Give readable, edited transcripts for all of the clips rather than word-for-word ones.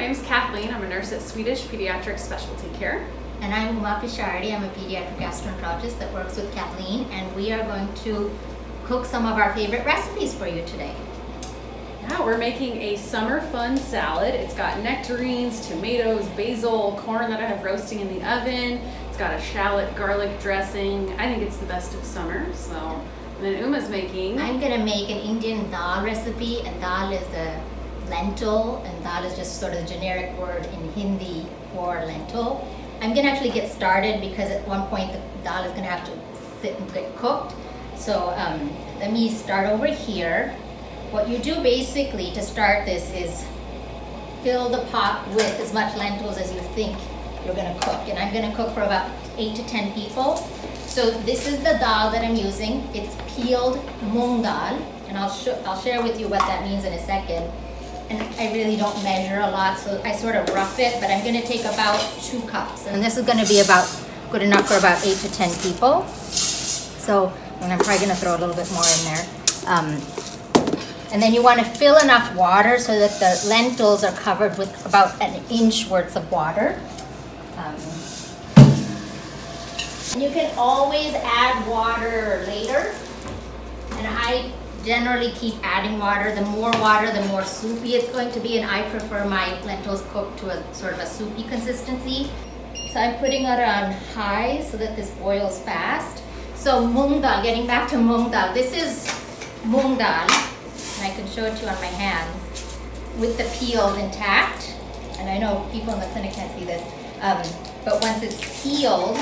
name's Kathleen. I'm a nurse at Swedish Pediatric Specialty Care. And I'm Pisharody. I'm a pediatric gastroenterologist that works with Kathleen, and we are going to cook some of our favorite recipes for you today. Yeah, we're making a summer fun salad. It's got nectarines, tomatoes, basil, corn that I have roasting in the oven. It's got a shallot garlic dressing. I think it's the best of summer. So, and then Uma's making. I'm gonna make an Indian dal recipe, and dal is a lentil, and dal is just sort of the generic word in Hindi for lentil. I'm gonna actually get started because at one point the dal is gonna have to sit and get cooked. So let me start over here. What you do basically to start this is fill the pot with as much lentils as you think you're gonna cook. And I'm gonna cook for about 8 to 10 people. So this is the dal that I'm using. It's peeled Moong Dal, and I'll share with you what that means in a second. And I really don't measure a lot, so I sort of rough it, but I'm gonna take about 2 cups. And this is gonna be about good enough for about 8 to 10 people. So, and I'm probably gonna throw a little bit more in there. And then you wanna fill enough water so that the lentils are covered with about 1 inch worth of water. And you can always add water later. And I generally keep adding water. The more water, the more soupy it's going to be, and I prefer my lentils cooked to a sort of a soupy consistency. So I'm putting it on high so that this boils fast. So Moong Dal, getting back to Moong Dal, this is Moong Dal, and I can show it to you on my hands, with the peels intact. And I know people in the clinic can't see this, but once it's peeled,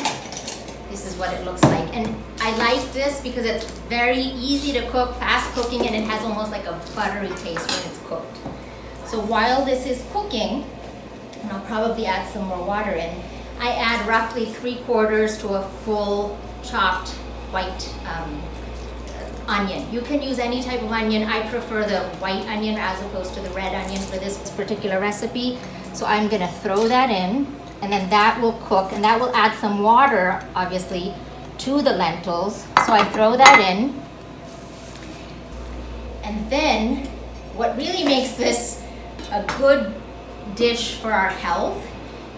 this is what it looks like. And I like this because it's very easy to cook, fast cooking, and it has almost like a buttery taste when it's cooked. So while this is cooking, and I'll probably add some more water in, I add roughly 3/4 to a full chopped white onion. You can use any type of onion. I prefer the white onion as opposed to the red onion for this particular recipe. So I'm gonna throw that in, and then that will cook, and that will add some water, obviously, to the lentils. So I throw that in. And then what really makes this a good dish for our health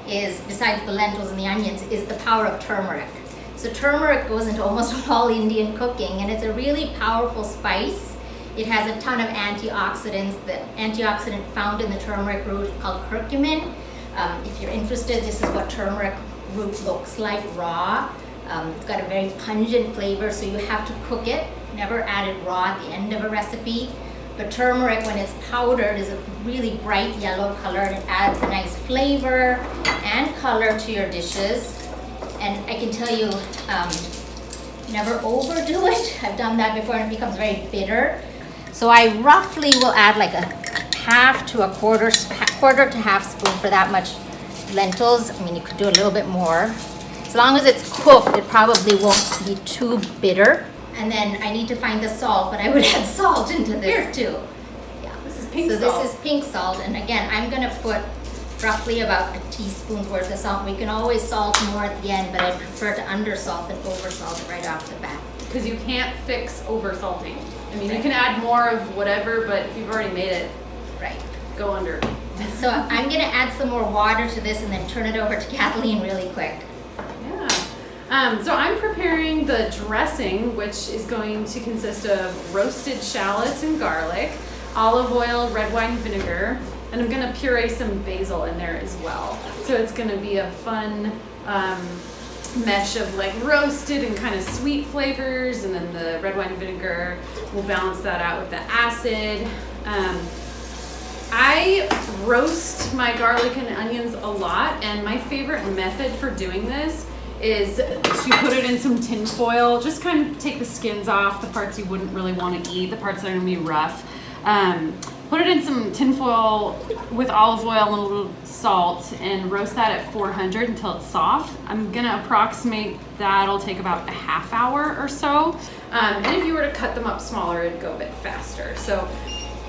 is, besides the lentils and the onions, is the power of turmeric. So turmeric goes into almost all Indian cooking, and it's a really powerful spice. It has a ton of antioxidants. The antioxidant found in the turmeric root is called curcumin. If you're interested, this is what turmeric root looks like raw. It's got a very pungent flavor, so you have to cook it. Never add it raw at the end of a recipe. But turmeric, when it's powdered, is a really bright yellow color, and it adds a nice flavor and color to your dishes. And I can tell you, never overdo it. I've done that before and it becomes very bitter. So I roughly will add like a half to a quarter to half spoon for that much lentils. I mean, you could do a little bit more. As long as it's cooked, it probably won't be too bitter. And then I need to find the salt, but I would add salt into this too. Yeah, this is pink salt. So this is pink salt, and again, I'm gonna put roughly about a teaspoon's worth of salt. We can always salt more at the end, but I prefer to undersalt than oversalt it right off the bat. Because you can't fix oversalting. I mean, you can add more of whatever, but if you've already made it, right, go under. So I'm gonna add some more water to this and then turn it over to Kathleen really quick. Yeah. So I'm preparing the dressing, which is going to consist of roasted shallots and garlic, olive oil, red wine vinegar, and I'm gonna puree some basil in there as well. So it's gonna be a fun mesh of like roasted and kind of sweet flavors, and then the red wine vinegar will balance that out with the acid. I roast my garlic and onions a lot, and my favorite method for doing this is to put it in some tin foil. Just kind of take the skins off, the parts you wouldn't really want to eat, the parts that are going to be rough. Put it in some tin foil with olive oil and a little salt and roast that at 400 until it's soft. I'm gonna approximate that'll take about a half hour or so. And if you were to cut them up smaller, it'd go a bit faster. So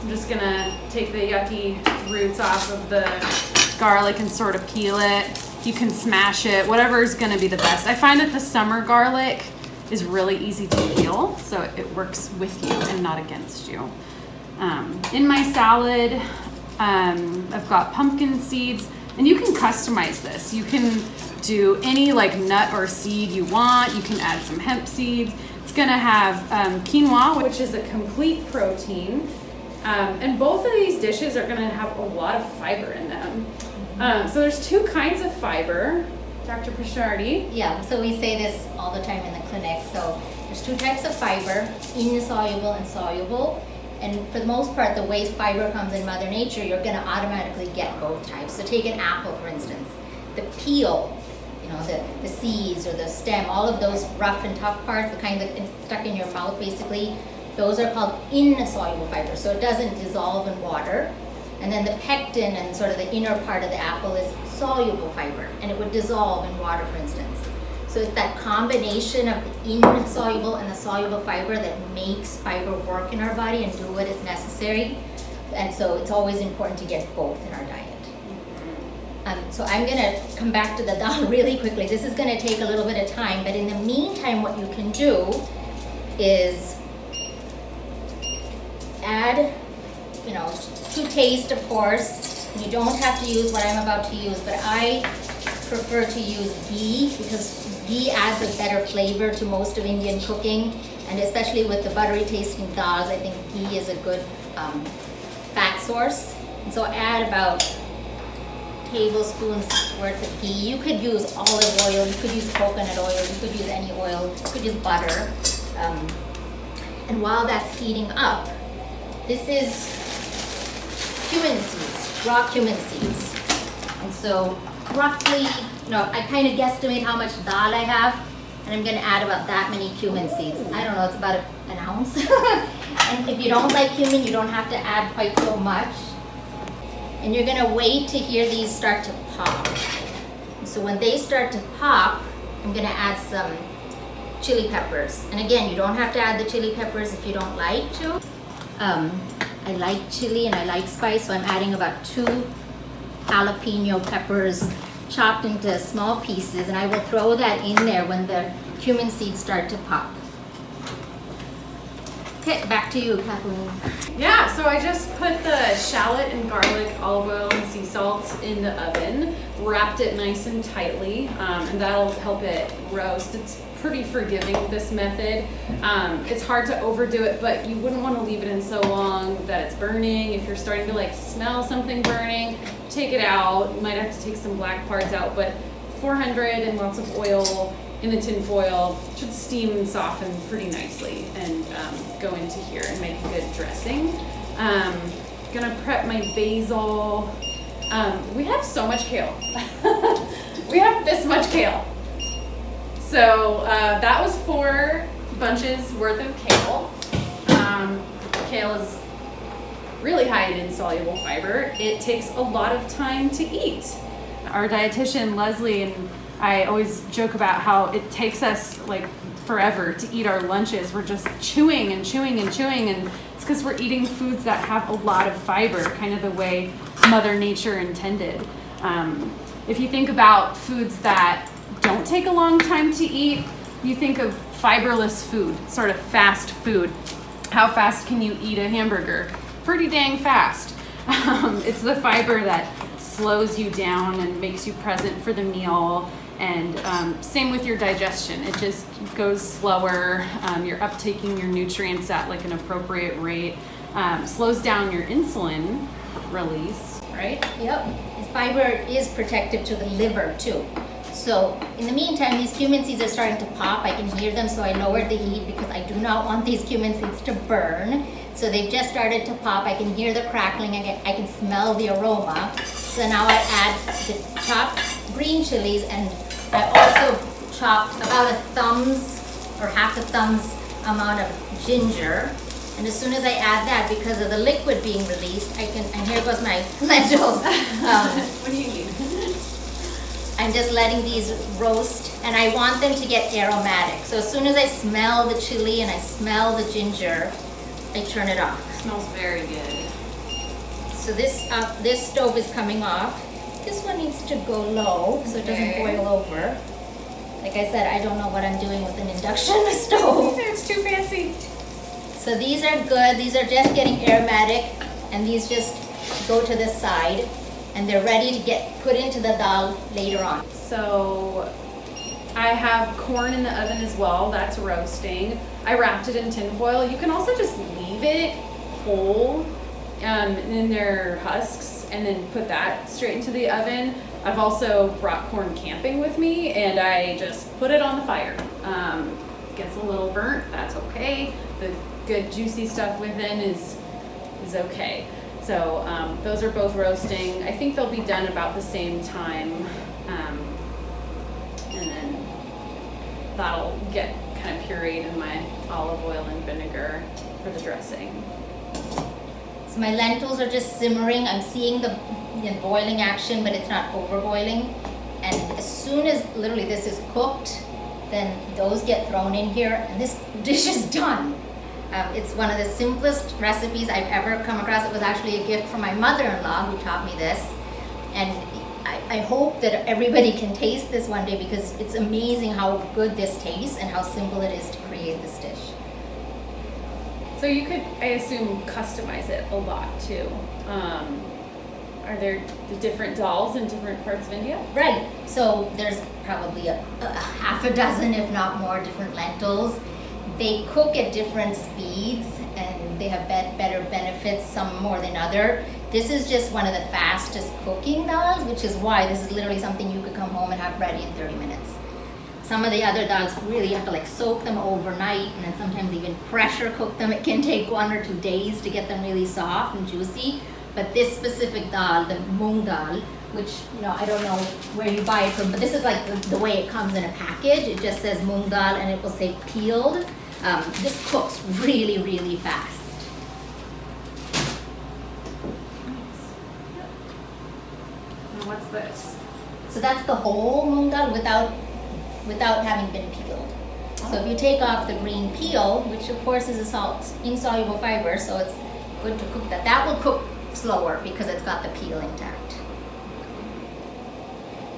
I'm just gonna take the yucky roots off of the garlic and sort of peel it. You can smash it, whatever is gonna be the best. I find that the summer garlic is really easy to peel, so it works with you and not against you. In my salad, I've got pumpkin seeds, and you can customize this. You can do any like nut or seed you want. You can add some hemp seeds. It's gonna have quinoa, which is a complete protein. And both of these dishes are gonna have a lot of fiber in them. So there's two kinds of fiber, Dr. Pisharody. Yeah, so we say this all the time in the clinic. So there's two types of fiber, insoluble and soluble. And for the most part, the way fiber comes in Mother Nature, you're gonna automatically get both types. So take an apple, for instance. The peel, you know, the seeds or the stem, all of those rough and tough parts, the kind that stuck in your mouth basically, those are called insoluble fiber. So it doesn't dissolve in water. And then the pectin and sort of the inner part of the apple is soluble fiber, and it would dissolve in water, for instance. So it's that combination of the insoluble and the soluble fiber that makes fiber work in our body and do what is necessary. And so it's always important to get both in our diet. So I'm gonna come back to the dal really quickly. This is gonna take a little bit of time, but in the meantime, what you can do is add, you know, to taste, of course. You don't have to use what I'm about to use, but I prefer to use ghee because ghee adds a better flavor to most of Indian cooking, and especially with the buttery tasting dals, I think ghee is a good fat source. And so add about tablespoons worth of ghee. You could use olive oil, you could use coconut oil, you could use any oil, you could use butter. And while that's heating up, this is cumin seeds, raw cumin seeds. And so roughly, you know, I kind of guesstimate how much dal I have, and I'm gonna add about that many cumin seeds. I don't know, it's about an ounce. And if you don't like cumin, you don't have to add quite so much. And you're gonna wait to hear these start to pop. So when they start to pop, I'm gonna add some chili peppers. And again, you don't have to add the chili peppers if you don't like to. I like chili and I like spice, so I'm adding about 2 jalapeno peppers chopped into small pieces, and I will throw that in there when the cumin seeds start to pop. Okay, back to you, Kathleen. Yeah, so I just put the shallot and garlic, olive oil, and sea salt in the oven, wrapped it nice and tightly, and that'll help it roast. It's pretty forgiving, this method. It's hard to overdo it, but you wouldn't want to leave it in so long that it's burning. If you're starting to like smell something burning, take it out. You might have to take some black parts out, but 400 and lots of oil in the tin foil should steam and soften pretty nicely and go into here and make a good dressing. Gonna prep my basil. We have so much kale. We have this much kale. So that was 4 bunches worth of kale. Kale is really high in insoluble fiber. It takes a lot of time to eat. Our dietitian, Leslie, and I always joke about how it takes us like forever to eat our lunches. We're just chewing and chewing and chewing, and it's because we're eating foods that have a lot of fiber, kind of the way Mother Nature intended. If you think about foods that don't take a long time to eat, you think of fiberless food, sort of fast food. How fast can you eat a hamburger? Pretty dang fast. It's the fiber that slows you down and makes you present for the meal. And same with your digestion. It just goes slower. You're uptaking your nutrients at like an appropriate rate. Slows down your insulin release, right? Yep. Fiber is protective to the liver too. So in the meantime, these cumin seeds are starting to pop. I can hear them, so I lowered the heat because I do not want these cumin seeds to burn. So they've just started to pop. I can hear the crackling. I can smell the aroma. So now I add the chopped green chilies, and I also chopped about a thumb's or half a thumb's amount of ginger. And as soon as I add that, because of the liquid being released, I can, and here goes my lentils. What do you mean? I'm just letting these roast, and I want them to get aromatic. So as soon as I smell the chili and I smell the ginger, I turn it off. It smells very good. So this stove is coming off. This one needs to go low so it doesn't boil over. Like I said, I don't know what I'm doing with an induction stove. It's too fancy. So these are good. These are just getting aromatic, and these just go to this side, and they're ready to get put into the dal later on. So I have corn in the oven as well, that's roasting. I wrapped it in tin foil. You can also just leave it whole in their husks and then put that straight into the oven. I've also brought corn camping with me and I just put it on the fire. Gets a little burnt, that's okay. The good juicy stuff within is okay. So those are both roasting. I think they'll be done about the same time. And then that'll get kind of pureed in my olive oil and vinegar for the dressing. So my lentils are just simmering. I'm seeing the boiling action, but it's not over boiling. And as soon as literally this is cooked, then those get thrown in here and this dish is done. It's one of the simplest recipes I've ever come across. It was actually a gift from my mother-in-law who taught me this. And I hope that everybody can taste this one day because it's amazing how good this tastes and how simple it is to create this dish. So you could, I assume, customize it a lot too. Are there the different dals in different parts of India? Right. So there's probably a half a dozen, if not more, different lentils. They cook at different speeds and they have better benefits, some more than other. This is just one of the fastest cooking dals, which is why this is literally something you could come home and have ready in 30 minutes. Some of the other dals, really you have to like soak them overnight and then sometimes even pressure cook them. It can take 1 or 2 days to get them really soft and juicy. But this specific dal, the Moong Dal, which, you know, I don't know where you buy it from, but this is like the way it comes in a package. It just says Moong Dal and it will say peeled. This cooks really, really fast. And what's this? So that's the whole Moong Dal without having been peeled. So if you take off the green peel, which of course is a insoluble fiber, so it's good to cook that. That will cook slower because it's got the peel intact.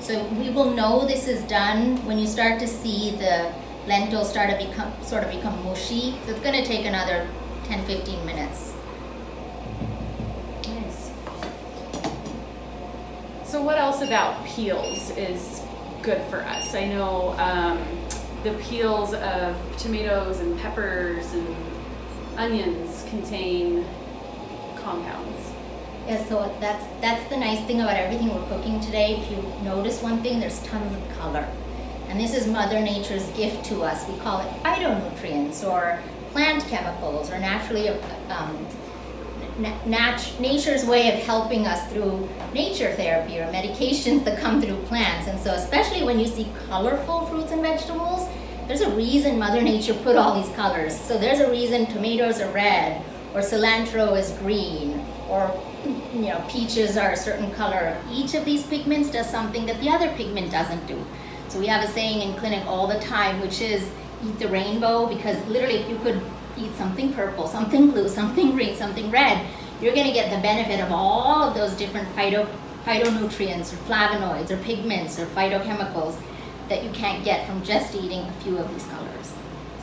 So we will know this is done when you start to see the lentils start to become mushy. So it's going to take another 10-15 minutes. Nice. So what else about peels is good for us? I know the peels of tomatoes and peppers and onions contain compounds. Yeah, so that's the nice thing about everything we're cooking today. If you notice one thing, there's tons of color. And this is Mother Nature's gift to us. We call it phytonutrients or plant chemicals or nature's way of helping us through nature therapy or medications that come through plants. And so especially when you see colorful fruits and vegetables, there's a reason Mother Nature put all these colors. So there's a reason tomatoes are red or cilantro is green or peaches are a certain color. Each of these pigments does something that the other pigment doesn't do. So we have a saying in clinic all the time, which is eat the rainbow, because literally if you could eat something purple, something blue, something green, something red, you're going to get the benefit of all of those different phytonutrients or flavonoids or pigments or phytochemicals that you can't get from just eating a few of these colors.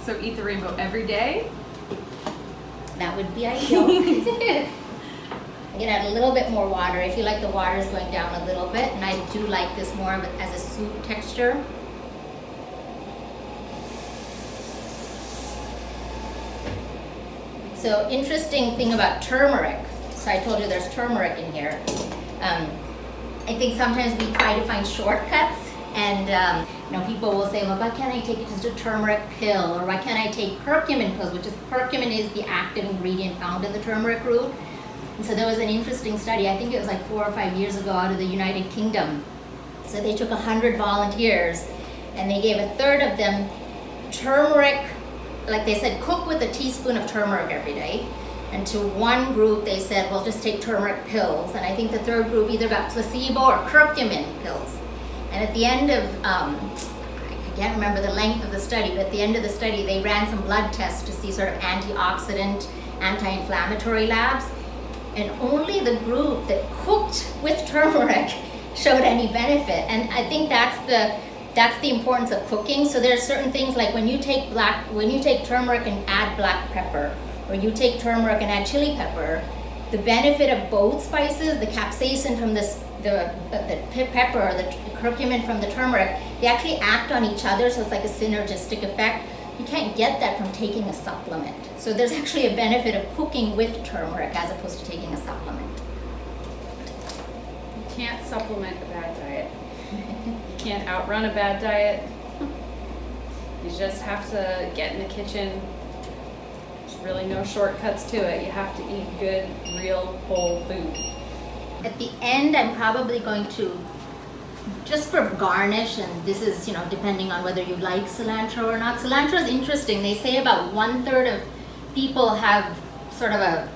So eat the rainbow every day? That would be ideal. You can add a little bit more water. I feel like the water is going down a little bit, and I do like this more of as a soup texture. So interesting thing about turmeric. So I told you there's turmeric in here. I think sometimes we try to find shortcuts, and people will say, well, why can't I take just a turmeric pill, or why can't I take curcumin pills, which is curcumin is the active ingredient found in the turmeric root. And so there was an interesting study, I think it was like 4 or 5 years ago, out of the United Kingdom. So they took 100 volunteers and they gave a third of them turmeric, like they said, cook with a teaspoon of turmeric every day. And to one group they said, well, just take turmeric pills. And I think the third group either got placebo or curcumin pills. And at the end of, I can't remember the length of the study, but at the end of the study they ran some blood tests to see sort of antioxidant, anti-inflammatory labs. And only the group that cooked with turmeric showed any benefit. And I think that's the importance of cooking. So there's certain things like when you take turmeric and add black pepper, or you take turmeric and add chili pepper, the benefit of both spices, the capsaicin from this, the pepper, or the curcumin from the turmeric, they actually act on each other, so it's like a synergistic effect. You can't get that from taking a supplement. So there's actually a benefit of cooking with turmeric as opposed to taking a supplement. You can't supplement a bad diet. You can't outrun a bad diet. You just have to get in the kitchen. There's really no shortcuts to it. You have to eat good, real, whole food. At the end, I'm probably going to, just for garnish, and this is, depending on whether you like cilantro or not. Cilantro is interesting. They say about 1/3 of people have sort of a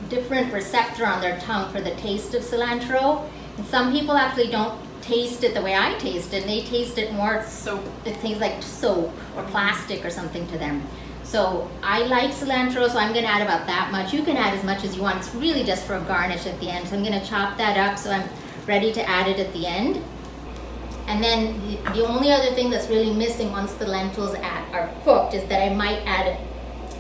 different receptor on their tongue for the taste of cilantro. And some people actually don't taste it the way I taste it. They taste it more, Soap. it tastes like soap or plastic or something to them. So I like cilantro, so I'm gonna add about that much. You can add as much as you want. It's really just for a garnish at the end. So I'm gonna chop that up so I'm ready to add it at the end. And then the only other thing that's really missing once the lentils are cooked is that I might add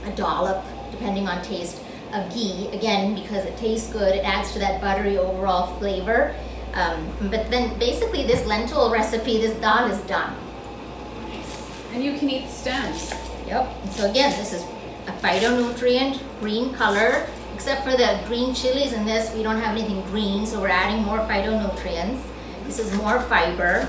a dollop, depending on taste, of ghee. Again, because it tastes good, it adds to that buttery overall flavor. But then basically this lentil recipe, this dal is done. Nice. And you can eat the stems. Yep. And so again, this is a phytonutrient, green color. Except for the green chilies in this, we don't have anything green, so we're adding more phytonutrients. This is more fiber.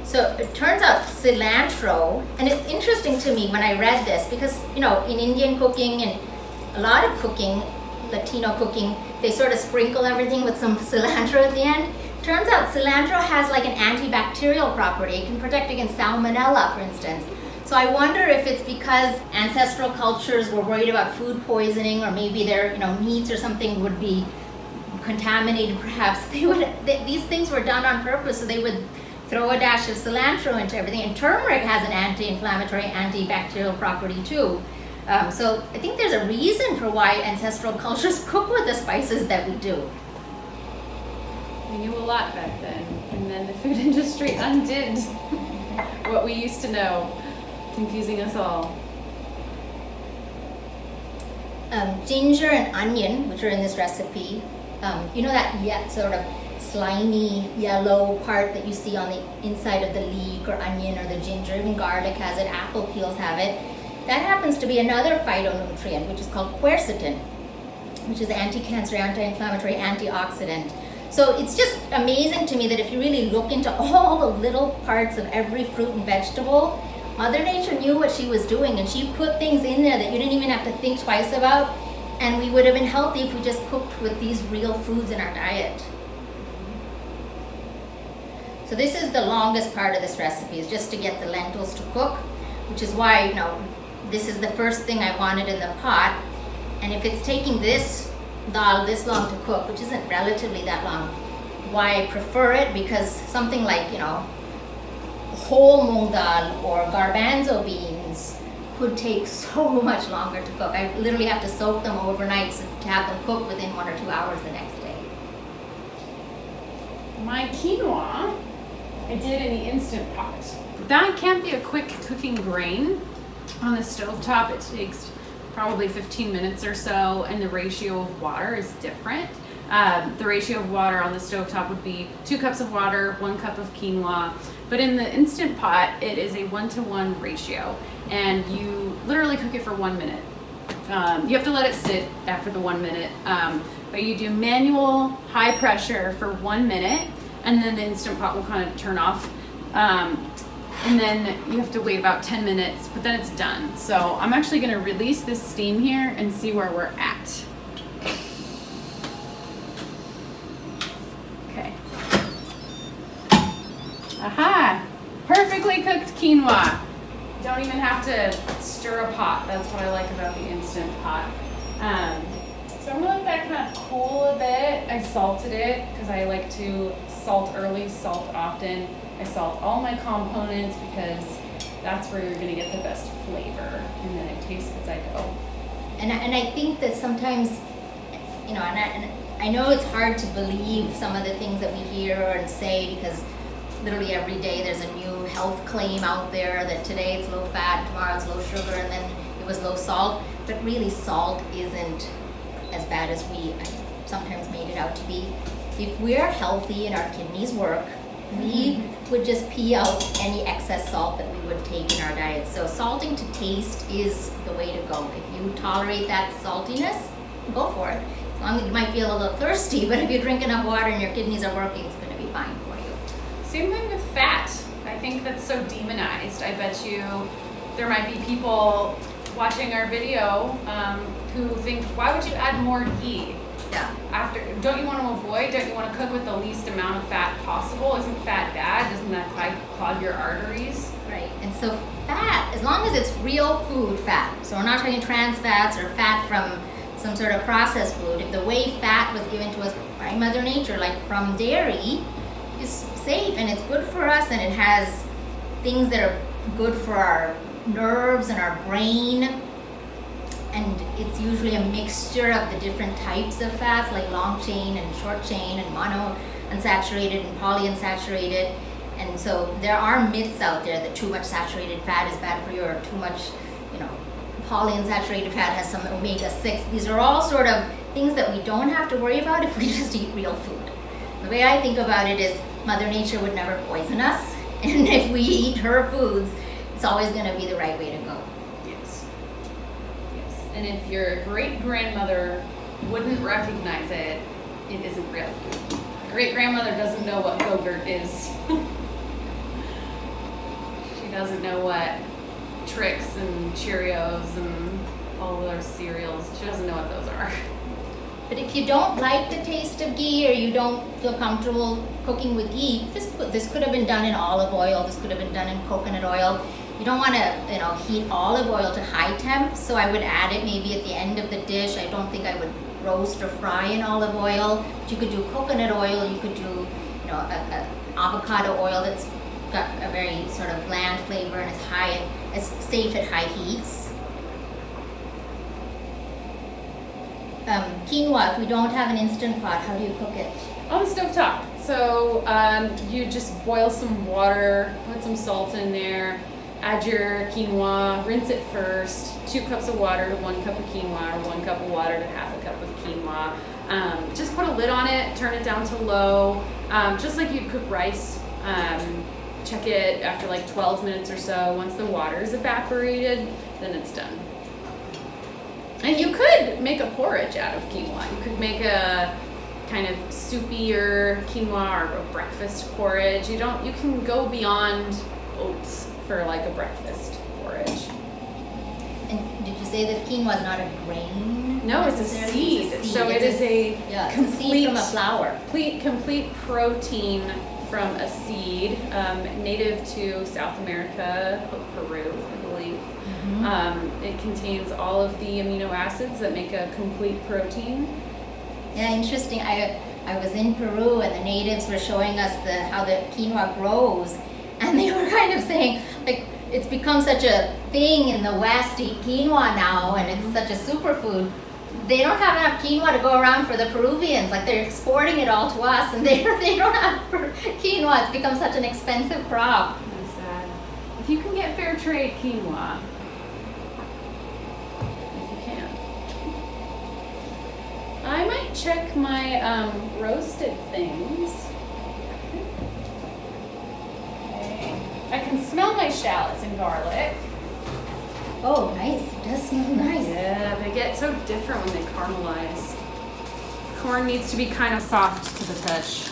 So it turns out cilantro, and it's interesting to me when I read this because, in Indian cooking and a lot of cooking, Latino cooking, they sort of sprinkle everything with some cilantro at the end. Turns out cilantro has like an antibacterial property. It can protect against salmonella, for instance. So I wonder if it's because ancestral cultures were worried about food poisoning, or maybe their meats or something would be contaminated perhaps. These things were done on purpose, so they would throw a dash of cilantro into everything. And turmeric has an anti-inflammatory, antibacterial property too. So I think there's a reason for why ancestral cultures cook with the spices that we do. We knew a lot back then, and then the food industry undid what we used to know, confusing us all. Ginger and onion, which are in this recipe, that sort of slimy yellow part that you see on the inside of the leek or onion or the ginger, even garlic has it, apple peels have it. That happens to be another phytonutrient, which is called quercetin, which is anti-cancer, anti-inflammatory, antioxidant. So it's just amazing to me that if you really look into all the little parts of every fruit and vegetable, Mother Nature knew what she was doing, and she put things in there that you didn't even have to think twice about, and we would have been healthy if we just cooked with these real foods in our diet. So this is the longest part of this recipe, is just to get the lentils to cook, which is why, this is the first thing I wanted in the pot. And if it's taking this dal this long to cook, which isn't relatively that long, why I prefer it, because something like, whole Moong Dal or garbanzo beans could take so much longer to cook. I literally have to soak them overnight to have them cook within 1 or 2 hours the next day. My quinoa, I did in the Instant Pot. That can't be a quick cooking grain. On the stovetop, it takes probably 15 minutes or so, and the ratio of water is different. The ratio of water on the stovetop would be 2 cups of water, 1 cup of quinoa. But in the Instant Pot, it is a 1-to-1 ratio, and you literally cook it for 1 minute. You have to let it sit after the 1 minute, but you do manual high pressure for 1 minute, and then the Instant Pot will kind of turn off. And then you have to wait about 10 minutes, but then it's done. So I'm actually gonna release this steam here and see where we're at. Okay. Aha! Perfectly cooked quinoa. Don't even have to stir a pot. That's what I like about the Instant Pot. So I'm gonna let that kind of cool a bit. I salted it because I like to salt early, salt often. I salt all my components because that's where you're going to get the best flavor, and then it tastes as I go. And I think that sometimes, and I know it's hard to believe some of the things that we hear and say, because literally every day there's a new health claim out there that today it's low fat, tomorrow it's low sugar, and then it was low salt. But really, salt isn't as bad as we sometimes made it out to be. If we're healthy and our kidneys work, we would just pee out any excess salt that we would take in our diet. So salting to taste is the way to go. If you tolerate that saltiness, go for it. As long as you might feel a little thirsty, but if you drink enough water and your kidneys are working, it's going to be fine for you. Same thing with fat. I think that's so demonized. I bet you there might be people watching our video who think, why would you add more ghee? Yeah. Don't you want to avoid? Don't you want to cook with the least amount of fat possible? Isn't fat bad? Doesn't that clog your arteries? Right. And so fat, as long as it's real food fat, so we're not talking trans fats or fat from some sort of processed food. If the way fat was given to us by Mother Nature, like from dairy, is safe and it's good for us, and it has things that are good for our nerves and our brain. And it's usually a mixture of the different types of fats, like long chain and short chain and monounsaturated and polyunsaturated. And so there are myths out there that too much saturated fat is bad for you, or too much, polyunsaturated fat has some omega-6. These are all sort of things that we don't have to worry about if we just eat real food. The way I think about it is Mother Nature would never poison us. And if we eat her foods, it's always going to be the right way to go. And if your great-grandmother wouldn't recognize it, it isn't real food. Great-grandmother doesn't know what Go-Gurt is. She doesn't know what Trix and Cheerios and all those cereals, she doesn't know what those are. But if you don't like the taste of ghee, or you don't feel comfortable cooking with ghee, this could have been done in olive oil, this could have been done in coconut oil. You don't want to, heat olive oil to high temp, so I would add it maybe at the end of the dish. I don't think I would roast or fry in olive oil. But you could do coconut oil. You could do, a avocado oil that's got a very sort of bland flavor and it's safe at high heats. Quinoa, if we don't have an Instant Pot, how do you cook it? On the stove top. So you just boil some water, put some salt in there. Add your quinoa, rinse it first, 2 cups of water to 1 cup of quinoa, or 1 cup of water to half a cup of quinoa. Just put a lid on it, turn it down to low, just like you'd cook rice. Check it after like 12 minutes or so. Once the water is evaporated, then it's done. And you could make a porridge out of quinoa. You could make a kind of soupier quinoa or a breakfast porridge. You can go beyond oats for like a breakfast porridge. And did you say that quinoa is not a grain? No, it's a seed. So it is a seed from a flower. Complete protein from a seed, native to South America, Peru, I believe. Mm-hmm. It contains all of the amino acids that make a complete protein. Yeah, interesting. I was in Peru and the natives were showing us how the quinoa grows. And they were kind of saying, like, it's become such a thing in the West to eat quinoa now, and it's such a superfood. They don't have enough quinoa to go around for the Peruvians. Like, they're exporting it all to us, and they don't have quinoa. It's become such an expensive crop. That's sad. If you can get fair trade quinoa, if you can. I might check my roasted things. I can smell my shallots and garlic. Oh, nice. It does smell nice. Yeah, they get so different when they caramelize. Corn needs to be kind of soft to the touch.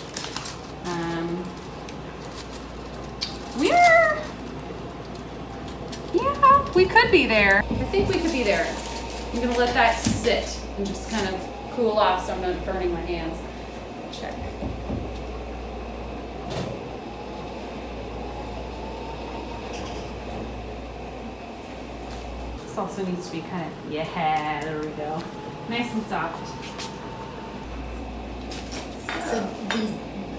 We could be there. I think we could be there. I'm gonna let that sit and just kind of cool off so I'm not burning my hands. Check. This also needs to be kind of, there we go. Nice and soft. So these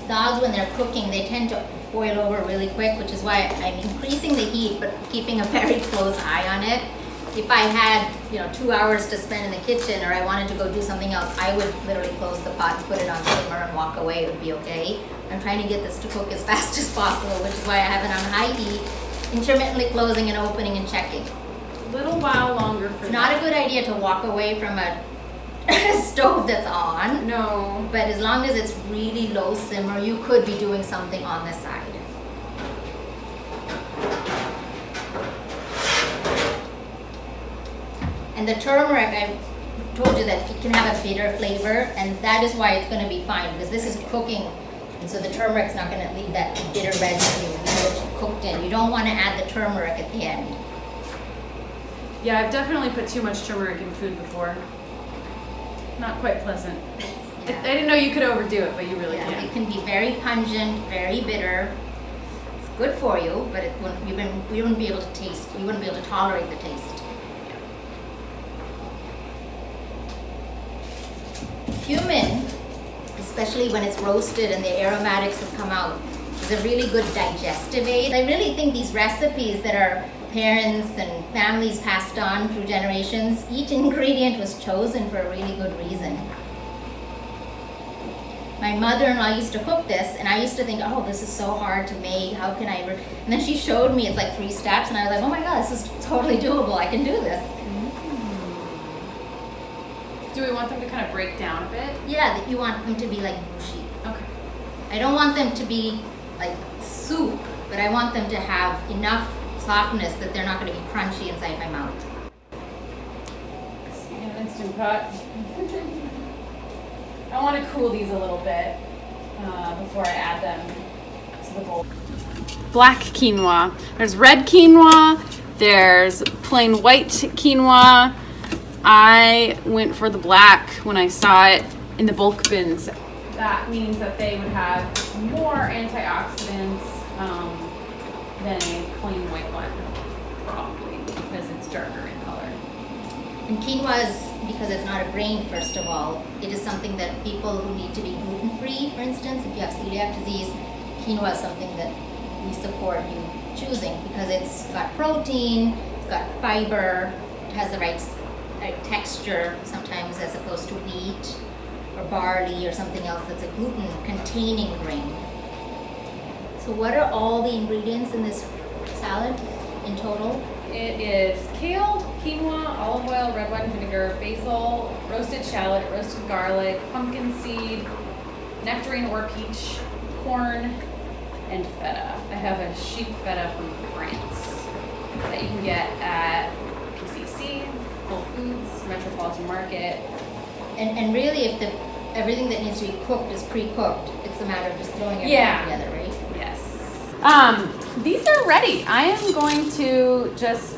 dogs, when they're cooking, they tend to boil over really quick, which is why I'm increasing the heat, but keeping a very close eye on it. If I had, 2 hours to spend in the kitchen, or I wanted to go do something else, I would literally close the pot and put it on simmer and walk away. It would be okay. I'm trying to get this to cook as fast as possible, which is why I have it on high heat, intermittently closing and opening and checking. A little while longer for It's not a good idea to walk away from a stove that's on. No. But as long as it's really low simmer, you could be doing something on the side. And the turmeric, I told you that it can have a bitter flavor, and that is why it's going to be fine, because this is cooking, and so the turmeric's not going to leave that bitter residue because it's cooked in. You don't want to add the turmeric at the end. Yeah, I've definitely put too much turmeric in food before. Not quite pleasant. Yeah. I didn't know you could overdo it, but you really Yeah, can. it can be very pungent, very bitter. It's good for you, but you wouldn't be able to taste. You wouldn't be able to tolerate the taste. Cumin, especially when it's roasted and the aromatics have come out, is a really good digestive aid. I really think these recipes that our parents and families passed on through generations, each ingredient was chosen for a really good reason. My mother-in-law used to cook this, and I used to think, oh, this is so hard to make, how can I ever? And then she showed me it's like 3 steps, and I was like, oh my god, this is totally doable, I can do this. Do we want them to kind of break down a bit? Yeah, that you want them to be like mushy. Okay. I don't want them to be like soup, but I want them to have enough softness that they're not going to be crunchy inside my mouth. In an Instant Pot. I want to cool these a little bit before I add them to the bowl. Black quinoa. There's red quinoa. There's plain white quinoa. I went for the black when I saw it in the bulk bins. That means that they would have more antioxidants than a plain white one, probably, because it's darker in color. And quinoa is, because it's not a grain, first of all, it is something that people who need to be gluten-free, for instance, if you have celiac disease, quinoa is something that we support you choosing because it's got protein, it's got fiber, it has the right texture sometimes as opposed to wheat or barley or something else that's a gluten-containing grain. So what are all the ingredients in this salad in total? It is kale, quinoa, olive oil, red wine vinegar, basil, roasted shallot, roasted garlic, pumpkin seed, nectarine or peach, corn, and feta. I have a sheep feta from France that you can get at PCC, Whole Foods, Metropolitan Market. And really, if everything that needs to be cooked is pre-cooked, it's a matter of just throwing everything together, right? Yes. These are ready. I am going to just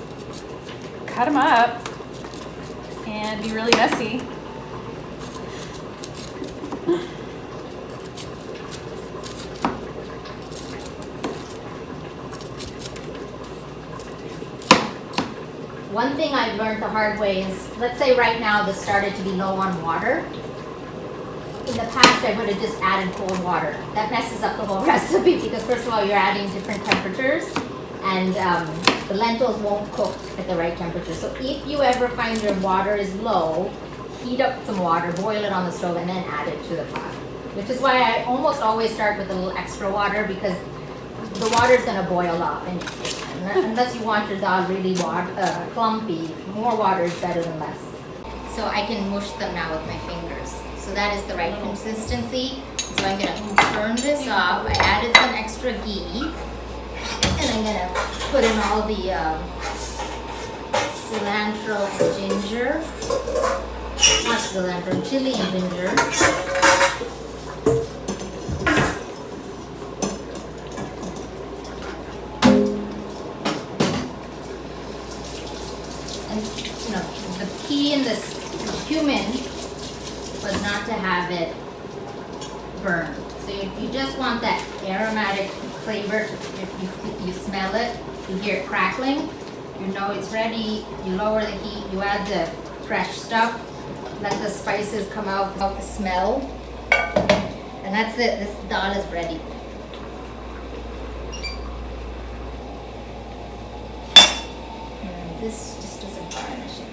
cut them up and be really messy. One thing I've learned the hard way is, let's say right now this started to be low on water. In the past, I would have just added cold water. That messes up the whole recipe because first of all, you're adding different temperatures and the lentils won't cook at the right temperature. So if you ever find your water is low, heat up some water, boil it on the stove, and then add it to the pot. Which is why I almost always start with a little extra water because the water is going to boil up. And unless you want your dal really clumpy, more water is better than less. So I can mush them now with my fingers. So that is the right consistency. So I'm going to turn this off. I added some extra ghee. And I'm going to put in all the cilantro and ginger. Not cilantro, chili and ginger. And, you know, the key in this cumin was not to have it burned. So you just want that aromatic flavor. If you smell it, you hear it crackling, you know it's ready. You lower the heat, you add the fresh stuff, let the spices come out without the smell. And that's it, this dal is ready. And this just doesn't garnish it.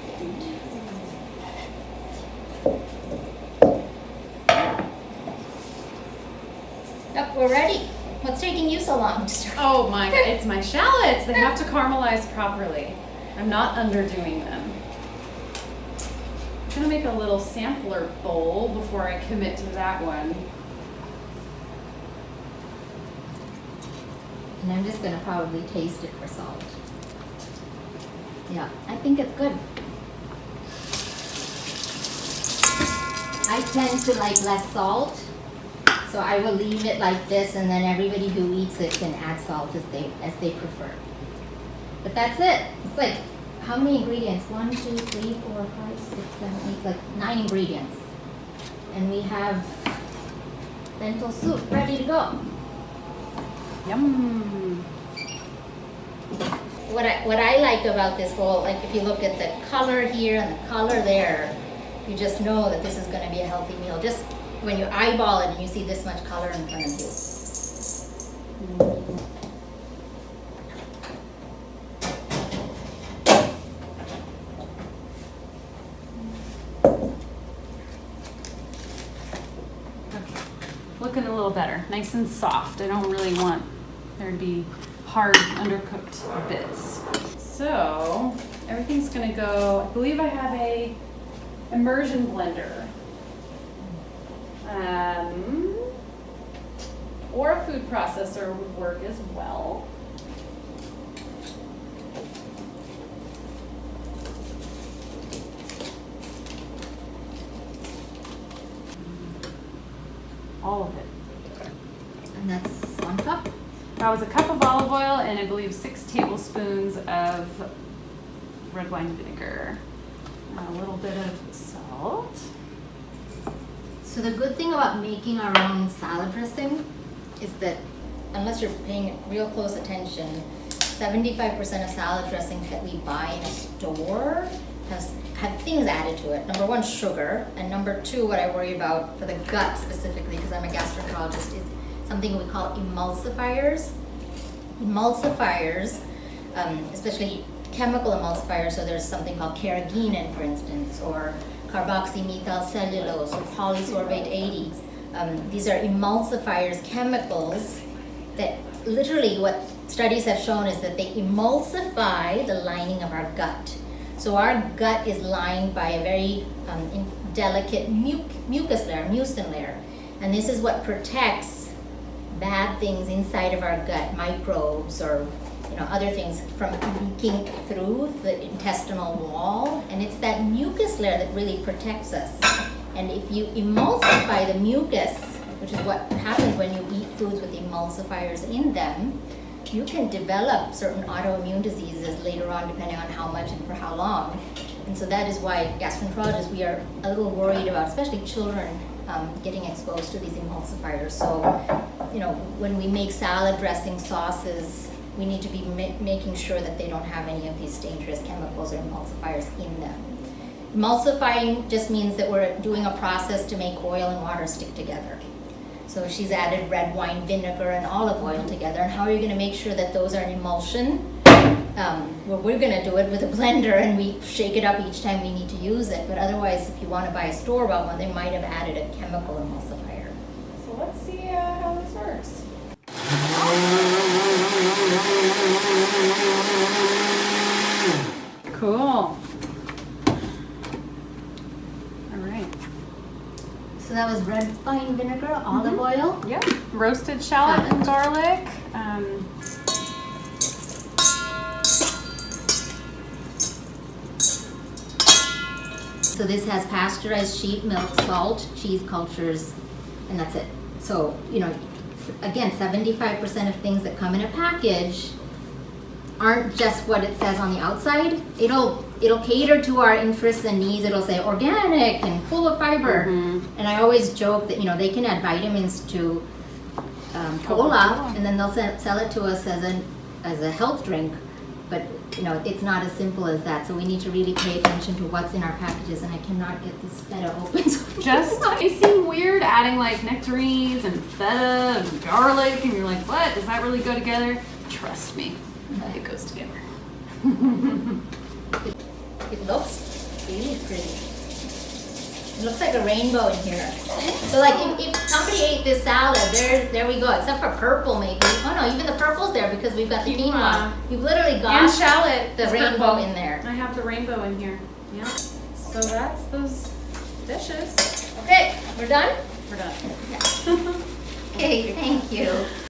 Yep, we're ready. What's taking you so long to start? Oh my god, it's my shallots. They have to caramelize properly. I'm not underdoing them. gonna make a little sampler bowl before I commit to that one. And I'm just gonna probably taste it for salt. Yeah, I think it's good. I tend to like less salt, so I will leave it like this, and then everybody who eats it can add salt as they prefer. But that's it. It's like, how many ingredients? 1, 2, 3, 4, 5, 6, 7, 8, like 9 ingredients. And we have lentil soup ready to go. Yum. What I like about this bowl, like if you look at the color here and the color there, you just know that this is going to be a healthy meal. Just when you eyeball it and you see this much color in front of you. Okay. Looking a little better. Nice and soft. I don't really want there to be hard, undercooked bits. So everything's going to go, I believe I have a immersion blender. Or a food processor would work as well. All of it. And that's 1 cup. That was a cup of olive oil and I believe 6 tablespoons of red wine vinegar. A little bit of salt. So the good thing about making our own salad dressing is that, unless you're paying real close attention, 75% of salad dressings that we buy in a store have things added to it. Number 1, sugar, and number 2, what I worry about for the gut specifically, because I'm a gastroenterologist, is something we call emulsifiers. Emulsifiers, especially chemical emulsifiers, so there's something called carrageenan, for instance, or carboxymethylcellulose or polysorbate 80. These are emulsifiers, chemicals that literally what studies have shown is that they emulsify the lining of our gut. So our gut is lined by a very delicate mucus layer, mucin layer, and this is what protects bad things inside of our gut, microbes or other things from leaking through the intestinal wall, and it's that mucus layer that really protects us. And if you emulsify the mucus, which is what happens when you eat foods with emulsifiers in them, you can develop certain autoimmune diseases later on depending on how much and for how long. And so that is why gastroenterologists, we are a little worried about, especially children, getting exposed to these emulsifiers. So, when we make salad dressing, sauces, we need to be making sure that they don't have any of these dangerous chemicals or emulsifiers in them. Emulsifying just means that we're doing a process to make oil and water stick together. So she's added red wine vinegar and olive oil together. And how are you going to make sure that those are an emulsion? Well, we're going to do it with a blender and we shake it up each time we need to use it. But otherwise, if you want to buy a store-bought one, they might have added a chemical emulsifier. So let's see how this works. Cool. All right. So that was red wine vinegar, olive oil. Yep. Roasted shallot and garlic. So this has pasteurized sheep milk, salt, cheese cultures, and that's it. So, again, 75% of things that come in a package aren't just what it says on the outside. It'll cater to our interests and needs. It'll say organic and full of fiber. Mm-hmm. And I always joke that they can add vitamins to cola, and then they'll sell it to us as a health drink. But it's not as simple as that. So we need to really pay attention to what's in our packages. And I cannot get this feta open. Just it seem weird adding like nectarines and feta and garlic, and you're like, what? Does that really go together? Trust me, it goes together. It looks really pretty. It looks like a rainbow in here. So like if somebody ate this salad, there we go. Except for purple maybe. Oh no, even the purple's there because we've got the quinoa. You've literally got and shallot, the rainbow in there. I have the rainbow in here. Yeah. So that's those dishes. Okay, we're done? We're done. Okay, thank you.